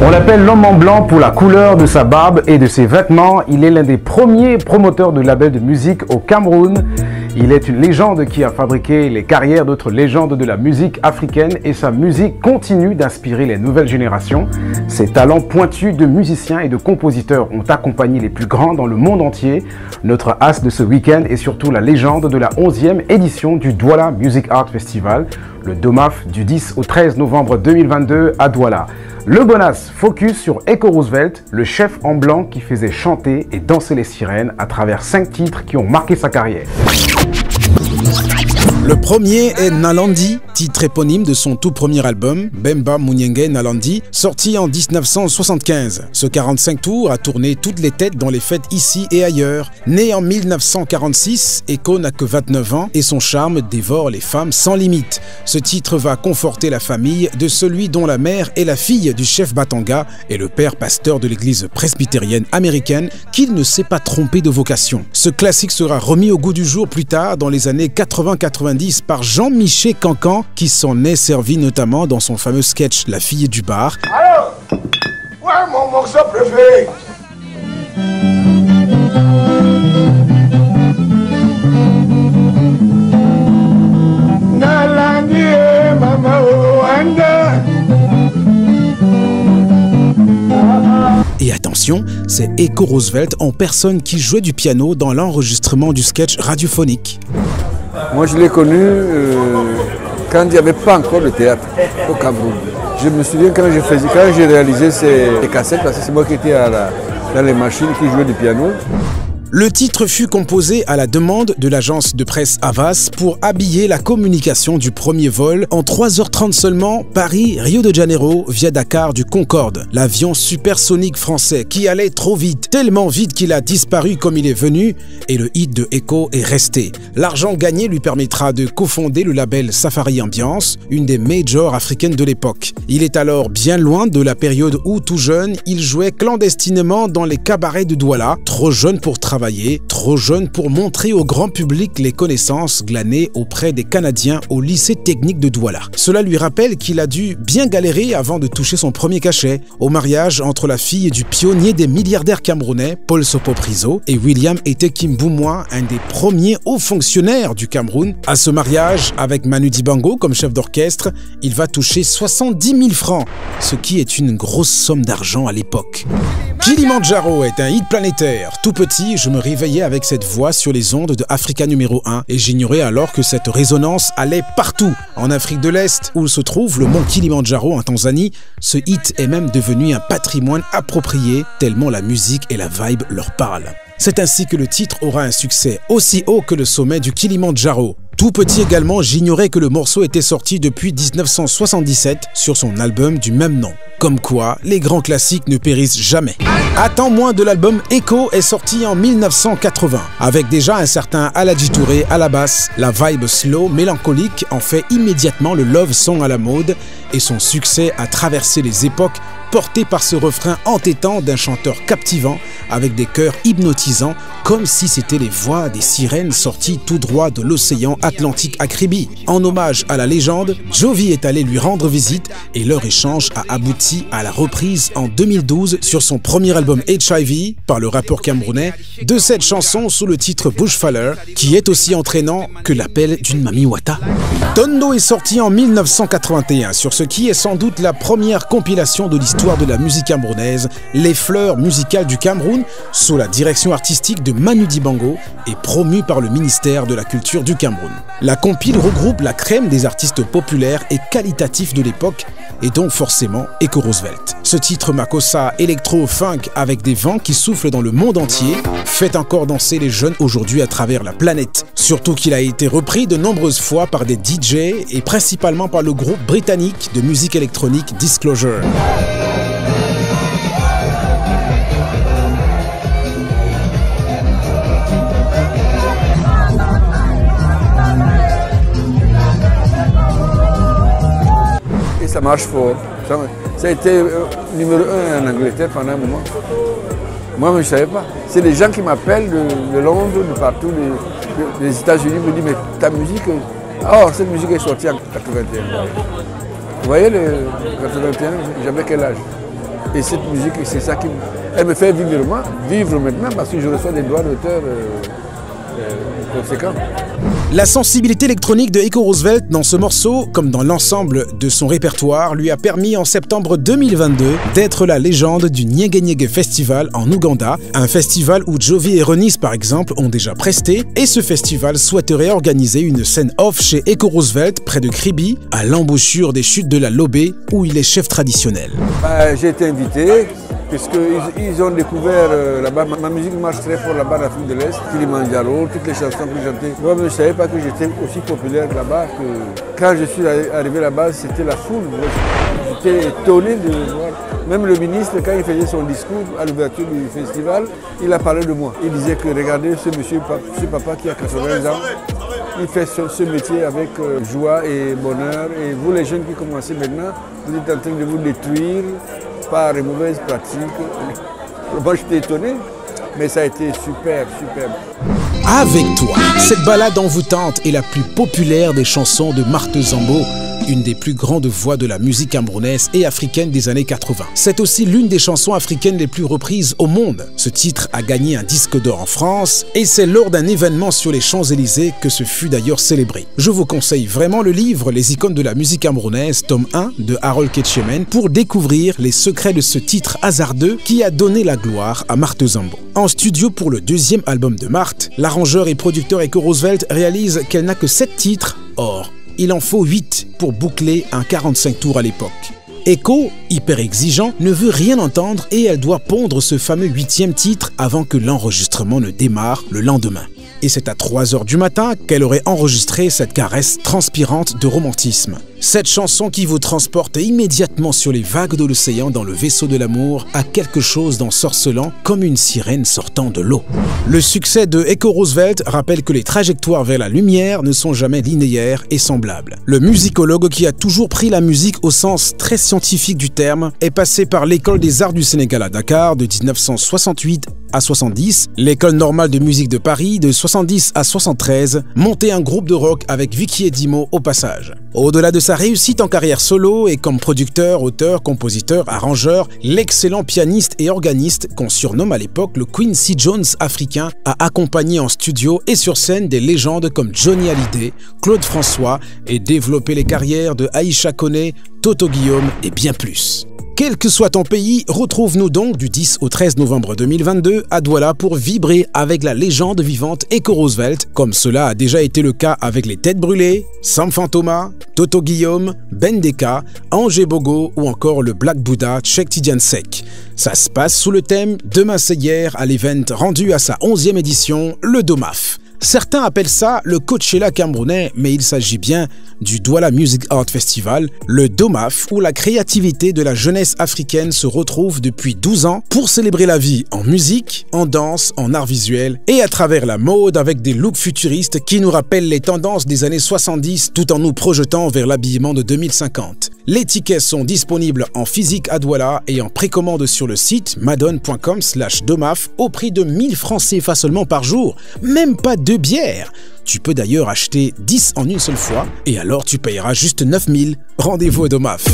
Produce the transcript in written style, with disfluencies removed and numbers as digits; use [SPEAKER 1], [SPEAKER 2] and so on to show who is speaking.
[SPEAKER 1] On l'appelle l'homme en blanc pour la couleur de sa barbe et de ses vêtements. Il est l'un des premiers promoteurs de labels de musique au Cameroun. Il est une légende qui a fabriqué les carrières d'autres légendes de la musique africaine et sa musique continue d'inspirer les nouvelles générations. Ses talents pointus de musiciens et de compositeurs ont accompagné les plus grands dans le monde entier. Notre as de ce week-end est surtout la légende de la 11e édition du Douala Music Art Festival, le DOMAF du 10 au 13 novembre 2022 à Douala. Le Bonas focus sur Echo Roosevelt, le chef en blanc qui faisait chanter et danser les sirènes à travers 5 titres qui ont marqué sa carrière.
[SPEAKER 2] Le premier est Nalandi, titre éponyme de son tout premier album, Bemba Munyenge Nalandi, sorti en 1975. Ce 45 tours a tourné toutes les têtes dans les fêtes ici et ailleurs. Né en 1946, Echo n'a que 29 ans et son charme dévore les femmes sans limite. Ce titre va conforter la famille de celui dont la mère est la fille du chef Batanga et le père pasteur de l'église presbytérienne américaine qu'il ne s'est pas trompé de vocation. Ce classique sera remis au goût du jour plus tard dans les années 80-90 par Jean-Michel Cancan qui s'en est servi notamment dans son fameux sketch La fille du bar.
[SPEAKER 3] Alors, ouais, mon morceau préféré.
[SPEAKER 2] Et attention, c'est Echo Roosevelt en personne qui jouait du piano dans l'enregistrement du sketch radiophonique.
[SPEAKER 4] Moi, je l'ai connu quand il n'y avait pas encore de théâtre au Cameroun. Je me souviens quand j'ai réalisé ces cassettes, parce que c'est moi qui étais dans les machines qui jouaient du piano.
[SPEAKER 2] Le titre fut composé à la demande de l'agence de presse Havas pour habiller la communication du premier vol en 3h30 seulement, Paris-Rio de Janeiro via Dakar du Concorde, l'avion supersonique français qui allait trop vite, tellement vite qu'il a disparu comme il est venu et le hit de Echo est resté. L'argent gagné lui permettra de cofonder le label Safari Ambiance, une des majors africaines de l'époque. Il est alors bien loin de la période où, tout jeune, il jouait clandestinement dans les cabarets de Douala, trop jeune pour travailler, trop jeune pour montrer au grand public les connaissances glanées auprès des Canadiens au lycée technique de Douala. Cela lui rappelle qu'il a dû bien galérer avant de toucher son premier cachet, au mariage entre la fille du pionnier des milliardaires camerounais, Paul Sopo-Priso, et William Etekim-Boumois, un des premiers hauts fonctionnaires du Cameroun. À ce mariage, avec Manu Dibango comme chef d'orchestre, il va toucher 70 000 francs, ce qui est une grosse somme d'argent à l'époque. Kilimandjaro est un hit planétaire. Tout petit, je me réveillais avec cette voix sur les ondes de Africa numéro 1 et j'ignorais alors que cette résonance allait partout. En Afrique de l'Est, où se trouve le mont Kilimandjaro en Tanzanie, ce hit est même devenu un patrimoine approprié tellement la musique et la vibe leur parlent. C'est ainsi que le titre aura un succès aussi haut que le sommet du Kilimandjaro. Tout petit également, j'ignorais que le morceau était sorti depuis 1977 sur son album du même nom. Comme quoi, les grands classiques ne périssent jamais. Attends moins de l'album Echo est sorti en 1980, avec déjà un certain Aladji Touré à la basse. La vibe slow, mélancolique en fait immédiatement le love song à la mode et son succès a traversé les époques porté par ce refrain entêtant d'un chanteur captivant avec des chœurs hypnotisants comme si c'était les voix des sirènes sorties tout droit de l'océan Atlantique à Kribi. En hommage à la légende, Jovi est allé lui rendre visite et leur échange a abouti à la reprise en 2012 sur son premier album HIV par le rappeur camerounais de cette chanson sous le titre Bushfaller qui est aussi entraînant que l'appel d'une Mami Wata. Tondo est sorti en 1981 sur ce qui est sans doute la première compilation de l'histoire de la musique camerounaise, Les Fleurs musicales du Cameroun, sous la direction artistique de Manu Dibango et promue par le ministère de la Culture du Cameroun. La compile regroupe la crème des artistes populaires et qualitatifs de l'époque et donc forcément Echo Roosevelt. Ce titre makossa électro-funk avec des vents qui soufflent dans le monde entier fait encore danser les jeunes aujourd'hui à travers la planète. Surtout qu'il a été repris de nombreuses fois par des DJ et principalement par le groupe britannique de musique électronique Disclosure.
[SPEAKER 4] Ça marche fort. Ça a été numéro 1 en Angleterre pendant un moment. Moi, je ne savais pas. C'est les gens qui m'appellent de Londres, de partout, des États-Unis, me disent mais ta musique, cette musique est sortie en 81. Vous voyez, le 81, j'avais quel âge? Et cette musique, c'est ça qui elle me fait vivre maintenant parce que je reçois des droits d'auteur conséquents.
[SPEAKER 2] La sensibilité électronique de Echo Roosevelt dans ce morceau, comme dans l'ensemble de son répertoire, lui a permis en septembre 2022 d'être la légende du Nyege Nyege Festival en Ouganda, un festival où Jovi et Renis par exemple ont déjà presté, et ce festival souhaiterait organiser une scène off chez Echo Roosevelt près de Kribi, à l'embouchure des chutes de la Lobé, où il est chef traditionnel.
[SPEAKER 4] J'ai été invité, puisqu'ils ont découvert là-bas, ma musique marche très fort là-bas en Afrique de l'Est, Kilimanjaro, toutes les chansons que j'entendais. Moi, je ne savais pas que j'étais aussi populaire là-bas, que quand je suis arrivé là-bas, c'était la foule. J'étais étonné de voir. Même le ministre, quand il faisait son discours à l'ouverture du festival, il a parlé de moi. Il disait que regardez ce monsieur, ce papa qui a 80 ans, il fait ce métier avec joie et bonheur. Et vous, les jeunes qui commencez maintenant, vous êtes en train de vous détruire par les mauvaises pratiques. Moi, j'étais étonné, mais ça a été super.
[SPEAKER 2] Avec toi, cette balade envoûtante est la plus populaire des chansons de Marthe Zambo, une des plus grandes voix de la musique camerounaise et africaine des années 80. C'est aussi l'une des chansons africaines les plus reprises au monde. Ce titre a gagné un disque d'or en France et c'est lors d'un événement sur les Champs-Élysées que ce fut d'ailleurs célébré. Je vous conseille vraiment le livre Les icônes de la musique camerounaise, tome 1 de Harold Ketchemen pour découvrir les secrets de ce titre hasardeux qui a donné la gloire à Marthe Zambo. En studio pour le deuxième album de Marthe, l'arrangeur et producteur Echo Roosevelt réalise qu'elle n'a que 7 titres, or il en faut 8 pour boucler un 45 tours à l'époque. Echo, hyper exigeant, ne veut rien entendre et elle doit pondre ce fameux 8e titre avant que l'enregistrement ne démarre le lendemain. Et c'est à 3 h du matin qu'elle aurait enregistré cette caresse transpirante de romantisme. Cette chanson qui vous transporte immédiatement sur les vagues de l'océan dans le vaisseau de l'amour a quelque chose d'ensorcelant comme une sirène sortant de l'eau. Le succès de Echo Roosevelt rappelle que les trajectoires vers la lumière ne sont jamais linéaires et semblables. Le musicologue qui a toujours pris la musique au sens très scientifique du terme est passé par l'école des arts du Sénégal à Dakar de 1968 à 70, l'école normale de musique de Paris de 70 à 73, monté un groupe de rock avec Vicky Edimo au passage. Au-delà de sa réussite en carrière solo et comme producteur, auteur, compositeur, arrangeur, l'excellent pianiste et organiste qu'on surnomme à l'époque le Quincy Jones africain a accompagné en studio et sur scène des légendes comme Johnny Hallyday, Claude François et développé les carrières de Aïcha Koné, Toto Guillaume et bien plus. Quel que soit ton pays, retrouve-nous donc du 10 au 13 novembre 2022 à Douala pour vibrer avec la légende vivante Echo Roosevelt, comme cela a déjà été le cas avec les Têtes Brûlées, Sam Fantoma, Toto Guillaume, Ben Deka, Angé Bogo ou encore le Black Buddha Cheikh Tidiane Seck. Ça se passe sous le thème Demain c'est hier à l'event rendu à sa 11e édition, le DOMAF. Certains appellent ça le Coachella camerounais, mais il s'agit bien du Douala Music Art Festival, le DOMAF, où la créativité de la jeunesse africaine se retrouve depuis 12 ans pour célébrer la vie en musique, en danse, en art visuel et à travers la mode avec des looks futuristes qui nous rappellent les tendances des années 70 tout en nous projetant vers l'habillement de 2050. Les tickets sont disponibles en physique à Douala et en précommande sur le site madone.com/domaf au prix de 1000 francs CFA seulement par jour, même pas 2 bières. Tu peux d'ailleurs acheter 10 en une seule fois et alors tu payeras juste 9000. Rendez-vous au DOMAF.